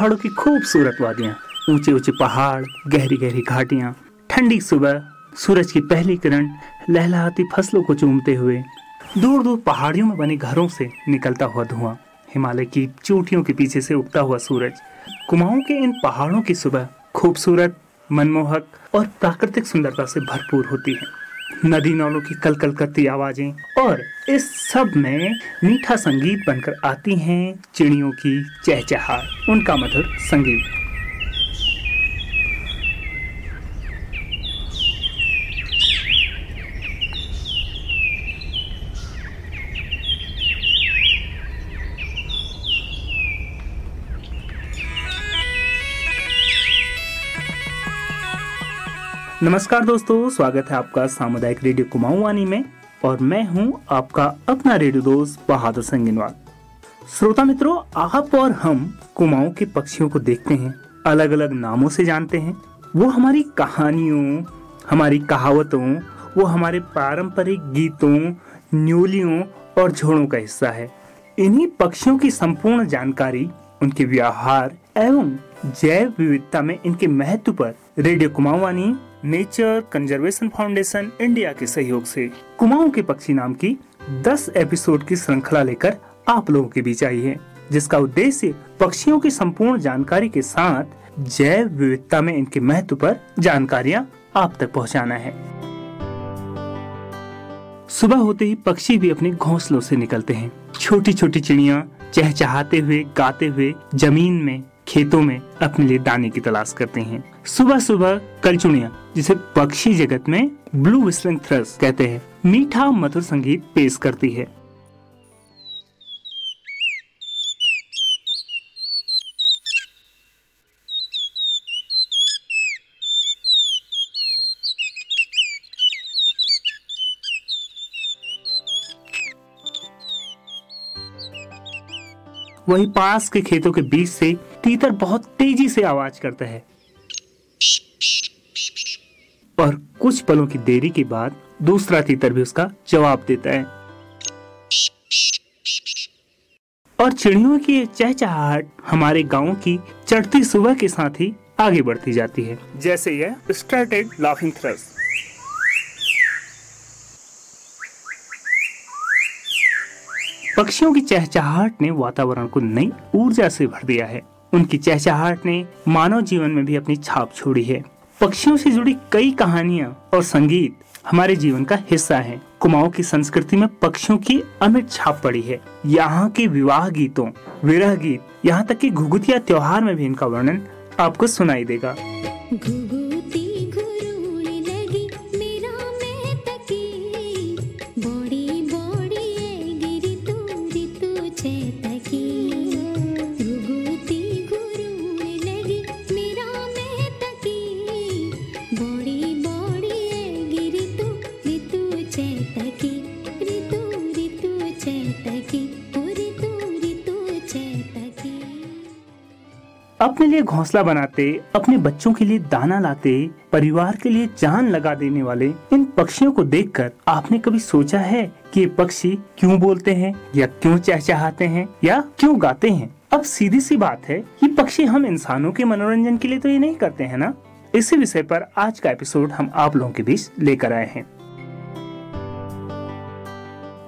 पहाड़ों की खूबसूरत वादियां, ऊंचे ऊंचे पहाड़, गहरी गहरी घाटियां, ठंडी सुबह, सूरज की पहली किरण लहलहाती फसलों को चूमते हुए, दूर दूर पहाड़ियों में बने घरों से निकलता हुआ धुआं, हिमालय की चोटियों के पीछे से उगता हुआ सूरज। कुमाऊं के इन पहाड़ों की सुबह खूबसूरत, मनमोहक और प्राकृतिक सुंदरता से भरपूर होती है। नदी नालों की कल कल करती आवाजें और इस सब में मीठा संगीत बनकर आती हैं चिड़ियों की चहचहाहट, उनका मधुर संगीत। नमस्कार दोस्तों, स्वागत है आपका सामुदायिक रेडियो कुमाऊं वाणी में और मैं हूं आपका अपना रेडियो दोस्त बहादुर संगीनवाल। श्रोता मित्रों, आप और हम कुमाऊं के पक्षियों को देखते हैं, अलग अलग नामों से जानते हैं। वो हमारी कहानियों, हमारी कहावतों, वो हमारे पारंपरिक गीतों, न्योलियों और झोड़ों का हिस्सा है। इन्हीं पक्षियों की संपूर्ण जानकारी, उनके व्यवहार एवं जैव विविधता में इनके महत्व पर रेडियो कुमाऊं वाणी नेचर कंजर्वेशन फाउंडेशन इंडिया के सहयोग से कुमाऊं के पक्षी नाम की 10 एपिसोड की श्रृंखला लेकर आप लोगों के बीच आई है, जिसका उद्देश्य पक्षियों की संपूर्ण जानकारी के साथ जैव विविधता में इनके महत्व पर जानकारियां आप तक पहुंचाना है। सुबह होते ही पक्षी भी अपने घोंसलों से निकलते हैं। छोटी छोटी चिड़ियां चहचहाते हुए, गाते हुए जमीन में, खेतों में अपने लिए दाने की तलाश करते हैं। सुबह सुबह कलचुड़ियां, जिसे पक्षी जगत में ब्लू व्हिस्टलिंग थ्रश कहते हैं, मीठा मधुर संगीत पेश करती है। वही पास के खेतों के बीच से तीतर बहुत तेजी से आवाज करता है और कुछ पलों की देरी के बाद दूसरा तीतर भी उसका जवाब देता है और चिड़ियों की ये चहचहाहट हमारे गांव की चढ़ती सुबह के साथ ही आगे बढ़ती जाती है, जैसे यह स्टार्टेड लाफिंग थ्रश। पक्षियों की चहचहाहट ने वातावरण को नई ऊर्जा से भर दिया है। उनकी चहचहाहट ने मानव जीवन में भी अपनी छाप छोड़ी है। पक्षियों से जुड़ी कई कहानियां और संगीत हमारे जीवन का हिस्सा हैं। कुमाऊं की संस्कृति में पक्षियों की अमिट छाप पड़ी है। यहाँ के विवाह गीतों, विरह गीत, यहाँ तक कि घुघुतिया त्योहार में भी इनका वर्णन आपको सुनाई देगा। अपने लिए घोंसला बनाते, अपने बच्चों के लिए दाना लाते, परिवार के लिए जान लगा देने वाले इन पक्षियों को देखकर आपने कभी सोचा है कि ये पक्षी क्यों बोलते हैं या क्यों चहचहाते हैं या क्यों गाते हैं? अब सीधी सी बात है, ये पक्षी हम इंसानों के मनोरंजन के लिए तो ये नहीं करते हैं ना। इसी विषय पर आज का एपिसोड हम आप लोगों के बीच लेकर आए हैं।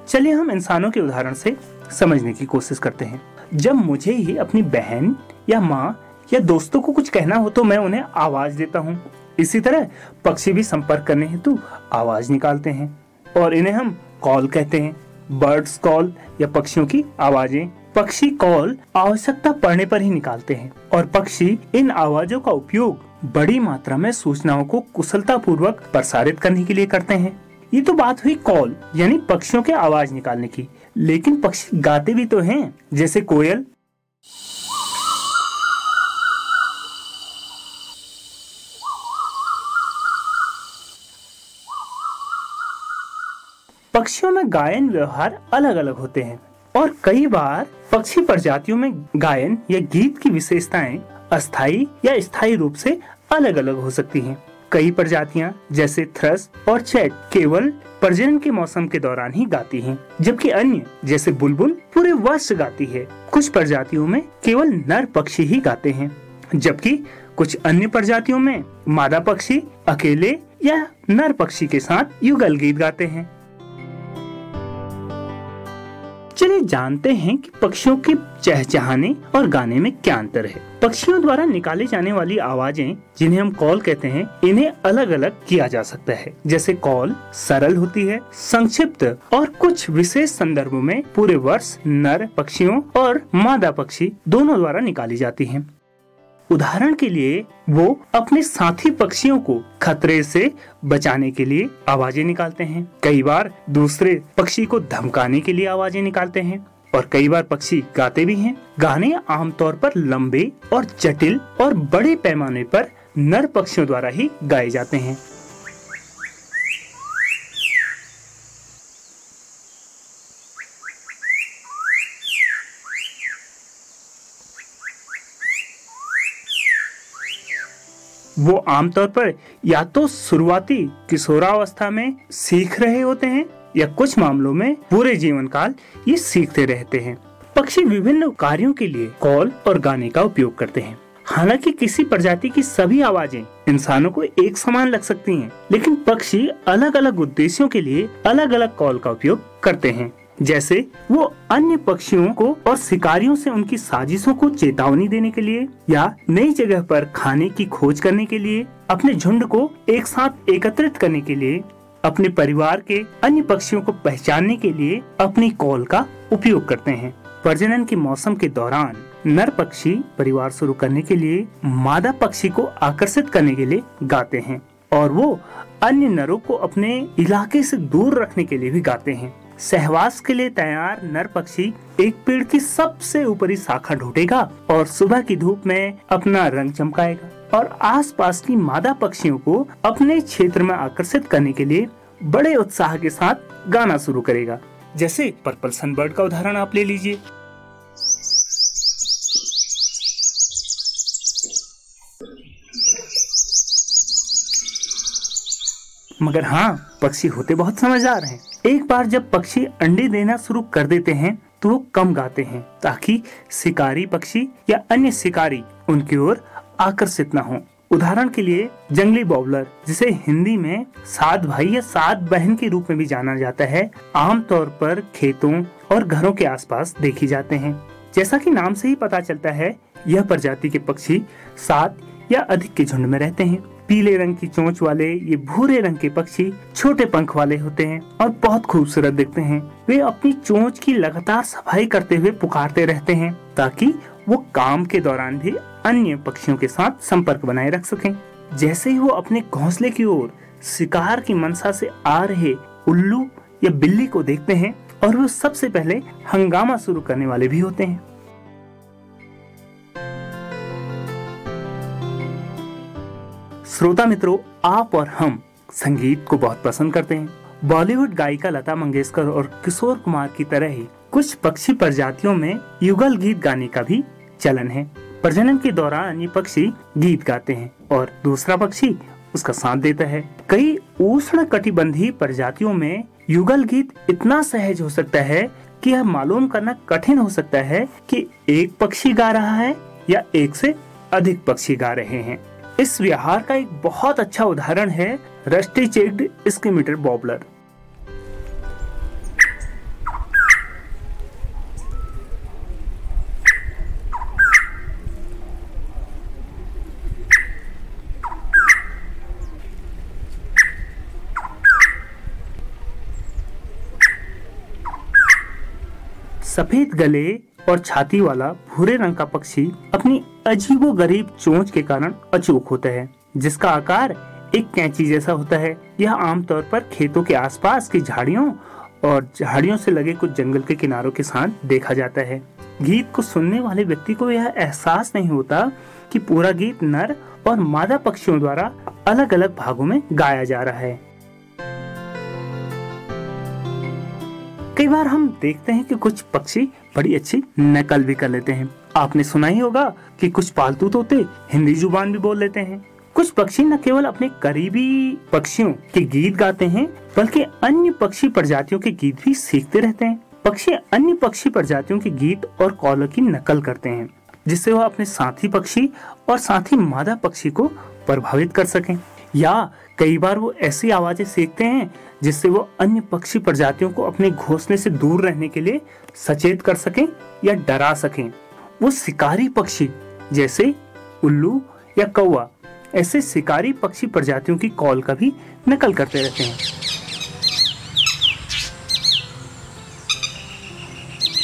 चलिए हम इंसानों के उदाहरण से समझने की कोशिश करते हैं। जब मुझे ही अपनी बहन या माँ या दोस्तों को कुछ कहना हो तो मैं उन्हें आवाज देता हूँ। इसी तरह पक्षी भी संपर्क करने हेतु आवाज निकालते हैं और इन्हें हम कॉल कहते हैं। बर्ड्स कॉल या पक्षियों की आवाजें। पक्षी कॉल आवश्यकता पड़ने पर ही निकालते हैं और पक्षी इन आवाजों का उपयोग बड़ी मात्रा में सूचनाओं को कुशलता पूर्वक प्रसारित करने के लिए करते हैं। ये तो बात हुई कॉल यानी पक्षियों के आवाज निकालने की, लेकिन पक्षी गाते भी तो हैं, जैसे कोयल। पक्षियों में गायन व्यवहार अलग अलग होते हैं और कई बार पक्षी प्रजातियों में गायन या गीत की विशेषताएं अस्थायी या स्थायी रूप से अलग अलग हो सकती हैं। कई प्रजातियां जैसे थ्रस और चैट केवल प्रजनन के मौसम के दौरान ही गाती हैं, जबकि अन्य जैसे बुलबुल पूरे वर्ष गाती है। कुछ प्रजातियों में केवल नर पक्षी ही गाते हैं, जबकि कुछ अन्य प्रजातियों में मादा पक्षी अकेले या नर पक्षी के साथ युगल गीत गाते हैं। चलिए जानते हैं कि पक्षियों के चहचहाने और गाने में क्या अंतर है। पक्षियों द्वारा निकाली जाने वाली आवाजें, जिन्हें हम कॉल कहते हैं, इन्हें अलग अलग किया जा सकता है। जैसे कॉल सरल होती है, संक्षिप्त और कुछ विशेष संदर्भों में पूरे वर्ष नर पक्षियों और मादा पक्षी दोनों द्वारा निकाली जाती हैं। उदाहरण के लिए वो अपने साथी पक्षियों को खतरे से बचाने के लिए आवाजें निकालते हैं। कई बार दूसरे पक्षी को धमकाने के लिए आवाजें निकालते हैं और कई बार पक्षी गाते भी हैं। गाने आमतौर पर लंबे और जटिल और बड़े पैमाने पर नर पक्षियों द्वारा ही गाए जाते हैं। वो आमतौर पर या तो शुरुआती किशोरावस्था में सीख रहे होते हैं या कुछ मामलों में पूरे जीवन काल ये सीखते रहते हैं। पक्षी विभिन्न कार्यों के लिए कॉल और गाने का उपयोग करते हैं। हालांकि किसी प्रजाति की सभी आवाजें इंसानों को एक समान लग सकती हैं, लेकिन पक्षी अलग अलग उद्देश्यों के लिए अलग अलग कॉल का उपयोग करते हैं। जैसे वो अन्य पक्षियों को और शिकारियों से उनकी साजिशों को चेतावनी देने के लिए, या नई जगह पर खाने की खोज करने के लिए, अपने झुंड को एक साथ एकत्रित करने के लिए, अपने परिवार के अन्य पक्षियों को पहचानने के लिए अपनी कॉल का उपयोग करते हैं। प्रजनन के मौसम के दौरान नर पक्षी परिवार शुरू करने के लिए मादा पक्षी को आकर्षित करने के लिए गाते हैं और वो अन्य नरों को अपने इलाके से दूर रखने के लिए भी गाते हैं। सहवास के लिए तैयार नर पक्षी एक पेड़ की सबसे ऊपरी शाखा ढूंढेगा और सुबह की धूप में अपना रंग चमकाएगा और आसपास की मादा पक्षियों को अपने क्षेत्र में आकर्षित करने के लिए बड़े उत्साह के साथ गाना शुरू करेगा। जैसे पर्पल सनबर्ड का उदाहरण आप ले लीजिए। मगर हाँ, पक्षी होते बहुत समझदार हैं। एक बार जब पक्षी अंडे देना शुरू कर देते हैं तो वो कम गाते हैं ताकि शिकारी पक्षी या अन्य शिकारी उनकी ओर आकर्षित न हो। उदाहरण के लिए जंगली बॉबलर, जिसे हिंदी में सात भाई या सात बहन के रूप में भी जाना जाता है, आमतौर पर खेतों और घरों के आसपास देखी जाते हैं। जैसा कि नाम से ही पता चलता है, यह प्रजाति के पक्षी 7 या अधिक के झुंड में रहते हैं। पीले रंग की चोंच वाले ये भूरे रंग के पक्षी छोटे पंख वाले होते हैं और बहुत खूबसूरत दिखते हैं। वे अपनी चोंच की लगातार सफाई करते हुए पुकारते रहते हैं ताकि वो काम के दौरान भी अन्य पक्षियों के साथ संपर्क बनाए रख सकें। जैसे ही वो अपने घोंसले की ओर शिकार की मंशा से आ रहे उल्लू या बिल्ली को देखते हैं और वो सबसे पहले हंगामा शुरू करने वाले भी होते हैं। श्रोता मित्रों, आप और हम संगीत को बहुत पसंद करते हैं। बॉलीवुड गायिका लता मंगेशकर और किशोर कुमार की तरह ही कुछ पक्षी प्रजातियों में युगल गीत गाने का भी चलन है। प्रजनन के दौरान ये पक्षी गीत गाते हैं और दूसरा पक्षी उसका साथ देता है। कई उष्ण कटिबंधीय प्रजातियों में युगल गीत इतना सहज हो सकता है कि यह मालूम करना कठिन हो सकता है कि एक पक्षी गा रहा है या एक से अधिक पक्षी गा रहे हैं। इस व्यवहार का एक बहुत अच्छा उदाहरण है रस्टी चेक्ड स्किमिटर बॉबलर। सफेद गले और छाती वाला भूरे रंग का पक्षी अपनी अजीबोगरीब चोंच के कारण अचूक होता है, जिसका आकार एक कैंची जैसा होता है। यह आमतौर पर खेतों के आसपास की झाड़ियों और झाड़ियों से लगे कुछ जंगल के किनारों के साथ देखा जाता है। गीत को सुनने वाले व्यक्ति को यह एहसास नहीं होता कि पूरा गीत नर और मादा पक्षियों द्वारा अलग अलग भागों में गाया जा रहा है। कई बार हम देखते हैं कि कुछ पक्षी बड़ी अच्छी नकल भी कर लेते हैं। आपने सुना ही होगा कि कुछ पालतू तोते हिंदी जुबान भी बोल लेते हैं। कुछ पक्षी न केवल अपने करीबी पक्षियों के गीत गाते हैं बल्कि अन्य पक्षी प्रजातियों के गीत भी सीखते रहते हैं। पक्षी अन्य पक्षी प्रजातियों के गीत और कॉलों की नकल करते हैं जिससे वह अपने साथी पक्षी और साथी मादा पक्षी को प्रभावित कर सकें, या कई बार वो ऐसी आवाजें सीखते हैं जिससे वो अन्य पक्षी प्रजातियों को अपने घोंसले से दूर रहने के लिए सचेत कर सकें या डरा सकें। वो शिकारी पक्षी जैसे उल्लू या कौवा ऐसे शिकारी पक्षी प्रजातियों की कॉल का भी नकल करते रहते हैं।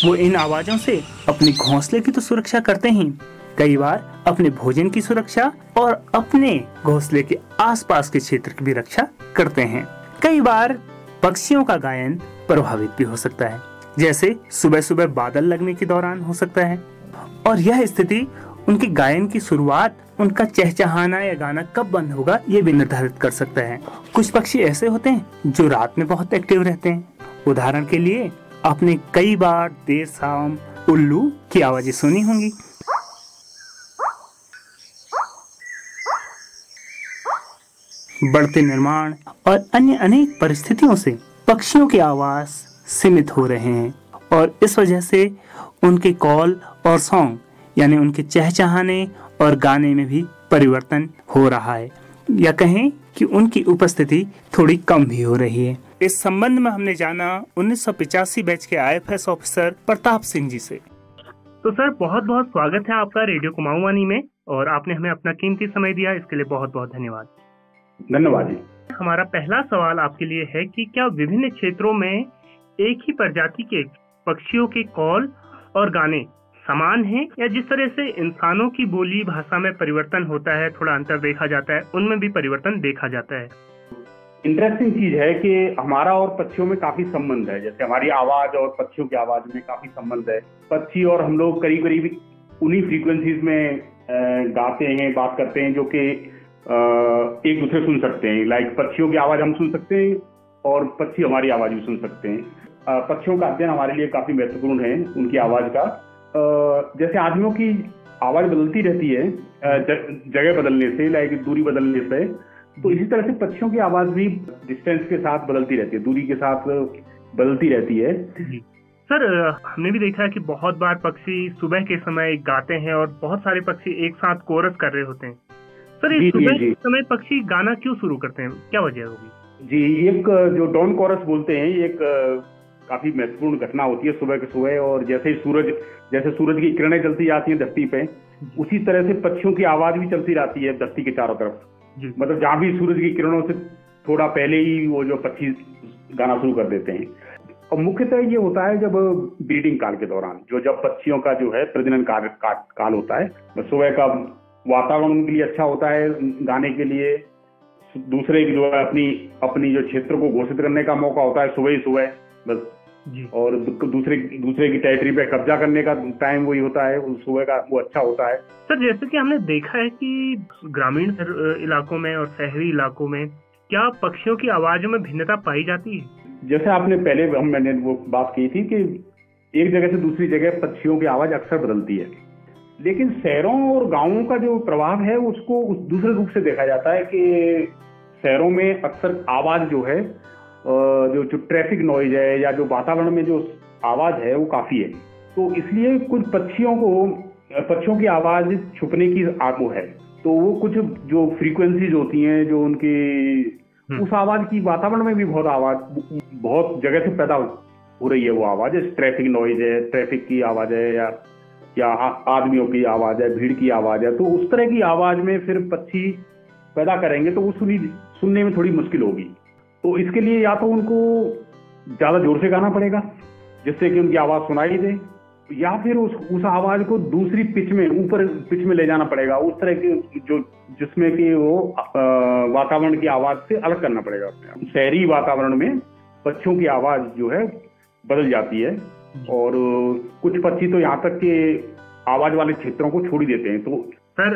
वो इन आवाजों से अपने घोंसले की तो सुरक्षा करते ही कई बार अपने भोजन की सुरक्षा और अपने घोंसले के आसपास के क्षेत्र की भी रक्षा करते हैं। कई बार पक्षियों का गायन प्रभावित भी हो सकता है, जैसे सुबह सुबह बादल लगने के दौरान हो सकता है, और यह स्थिति उनके गायन की शुरुआत, उनका चहचहाना या गाना कब बंद होगा ये भी निर्धारित कर सकता है। कुछ पक्षी ऐसे होते हैं जो रात में बहुत एक्टिव रहते हैं। उदाहरण के लिए आपने कई बार देर शाम उल्लू की आवाजें सुनी होंगी। बढ़ते निर्माण और अन्य अनेक परिस्थितियों से पक्षियों की आवाज सीमित हो रहे हैं और इस वजह से उनके कॉल और सॉन्ग यानी उनके चहचहाने और गाने में भी परिवर्तन हो रहा है, या कहें कि उनकी उपस्थिति थोड़ी कम भी हो रही है। इस संबंध में हमने जाना 1985 बैच के IFS ऑफिसर प्रताप सिंह जी से। तो सर, बहुत बहुत स्वागत है आपका रेडियो कुमाऊं वाणी में, और आपने हमें अपना कीमती समय दिया, इसके लिए बहुत बहुत धन्यवाद। धन्यवाद जी। हमारा पहला सवाल आपके लिए है कि क्या विभिन्न क्षेत्रों में एक ही प्रजाति के पक्षियों के कॉल और गाने समान हैं, या जिस तरह से इंसानों की बोली भाषा में परिवर्तन होता है, थोड़ा अंतर देखा जाता है, उनमें भी परिवर्तन देखा जाता है? इंटरेस्टिंग चीज है कि हमारा और पक्षियों में काफी संबंध है। जैसे हमारी आवाज और पक्षियों की आवाज में काफी संबंध है। पक्षी और हम लोग करीब करीब उन्हीं फ्रीक्वेंसीज में गाते हैं, बात करते हैं, जो कि एक दूसरे सुन सकते हैं। लाइक पक्षियों की आवाज हम सुन सकते हैं और पक्षी हमारी आवाज भी सुन सकते हैं। पक्षियों का अध्ययन हमारे लिए काफी महत्वपूर्ण है, उनकी आवाज का। जैसे आदमियों की आवाज बदलती रहती है जगह बदलने से, लाइक दूरी बदलने से, तो इसी तरह से पक्षियों की आवाज भी डिस्टेंस के साथ बदलती रहती है, दूरी के साथ बदलती रहती है। सर, हमने भी देखा है कि बहुत बार पक्षी सुबह के समय गाते हैं और बहुत सारे पक्षी एक साथ कोरस कर रहे होते हैं। सर, इस सुबह के समय पक्षी गाना क्यों शुरू करते हैं, क्या वजह होगी? जी, एक जो डॉन कोरस बोलते हैं, ये एक काफी महत्वपूर्ण घटना होती है सुबह के सुबह। और जैसे सूरज की किरणें चलती जाती हैं धरती पे, उसी तरह से पक्षियों की आवाज भी चलती रहती है धरती के चारों तरफ। मतलब जहाँ भी सूरज की किरणों से थोड़ा पहले ही वो जो पक्षी गाना शुरू कर देते हैं। और मुख्यतः ये होता है जब ब्रीडिंग काल के दौरान, जब पक्षियों का जो है प्रजनन काल होता है। सुबह का वातावरण उनके लिए अच्छा होता है गाने के लिए। दूसरे की जो है अपनी जो क्षेत्र को घोषित करने का मौका होता है सुबह ही सुबह बस जी। और दूसरे की टेरिटरी पे कब्जा करने का टाइम वही होता है, सुबह का वो अच्छा होता है। सर, जैसे कि हमने देखा है कि ग्रामीण इलाकों में और शहरी इलाकों में क्या पक्षियों की आवाजों में भिन्नता पाई जाती है? जैसे आपने पहले मैंने वो बात की थी कि एक जगह से दूसरी जगह पक्षियों की आवाज अक्सर बदलती है, लेकिन शहरों और गांवों का जो प्रभाव है उसको दूसरे रूप से देखा जाता है कि शहरों में अक्सर आवाज जो है, जो ट्रैफिक नॉइज है या जो वातावरण में जो आवाज है वो काफी है। तो इसलिए कुछ पक्षियों की आवाज छुपने की वो है, तो वो कुछ जो फ्रीक्वेंसीज होती हैं जो उनकी उस आवाज की वातावरण में भी बहुत जगह से पैदा हो रही है वो आवाज। ट्रैफिक नॉइज है, ट्रैफिक की आवाज है, या आदमियों की आवाज है, भीड़ की आवाज है, तो उस तरह की आवाज में फिर पक्षी पैदा करेंगे तो वो सुनने में थोड़ी मुश्किल होगी। तो इसके लिए या तो उनको ज्यादा जोर से गाना पड़ेगा जिससे कि उनकी आवाज सुनाई दे, या फिर उस आवाज को दूसरी ऊपर पिच में ले जाना पड़ेगा, उस तरह की जिसमें कि वो वातावरण की आवाज से अलग करना पड़ेगा। शहरी वातावरण में पक्षियों की आवाज जो है बदल जाती है, और कुछ पक्षी तो यहाँ तक के आवाज वाले क्षेत्रों को छोड़ ही देते हैं। तो सर,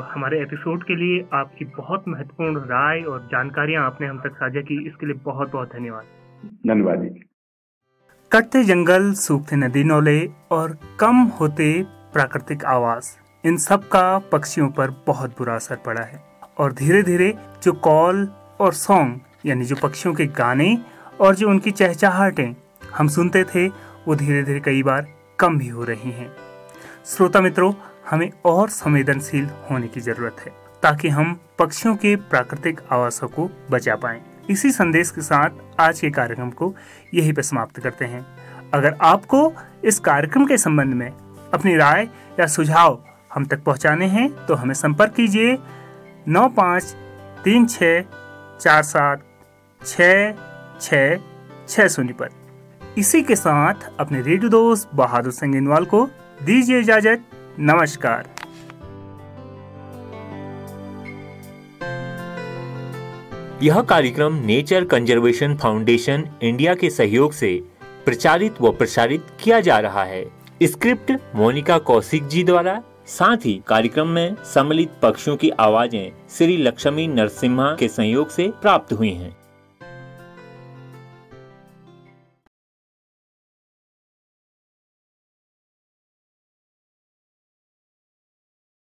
हमारे एपिसोड के लिए आपकी बहुत महत्वपूर्ण राय और जानकारियां आपने हम तक साझा की, इसके लिए बहुत बहुत धन्यवाद। धन्यवाद जी। कटते जंगल, सूखते नदी नाले और कम होते प्राकृतिक आवास, इन सब का पक्षियों पर बहुत बुरा असर पड़ा है। और धीरे धीरे जो कॉल और सॉन्ग यानी जो पक्षियों के गाने और जो उनकी चहचहाहटें हम सुनते थे वो धीरे धीरे कई बार कम भी हो रही हैं। श्रोता मित्रों, हमें और संवेदनशील होने की जरूरत है ताकि हम पक्षियों के प्राकृतिक आवासों को बचा पाएं। इसी संदेश के साथ आज के कार्यक्रम को यहीं पर समाप्त करते हैं। अगर आपको इस कार्यक्रम के संबंध में अपनी राय या सुझाव हम तक पहुंचाने हैं तो हमें संपर्क कीजिए 9536476660 पर। इसी के साथ अपने रेडियो दोस्त बहादुर संगीनवाल को दीजिए इजाजत। नमस्कार। यह कार्यक्रम नेचर कंजर्वेशन फाउंडेशन इंडिया के सहयोग से प्रचारित व प्रसारित किया जा रहा है। स्क्रिप्ट मोनिका कौशिक जी द्वारा, साथ ही कार्यक्रम में सम्मिलित पक्षियों की आवाजें श्री लक्ष्मी नरसिम्हा के सहयोग से प्राप्त हुई हैं।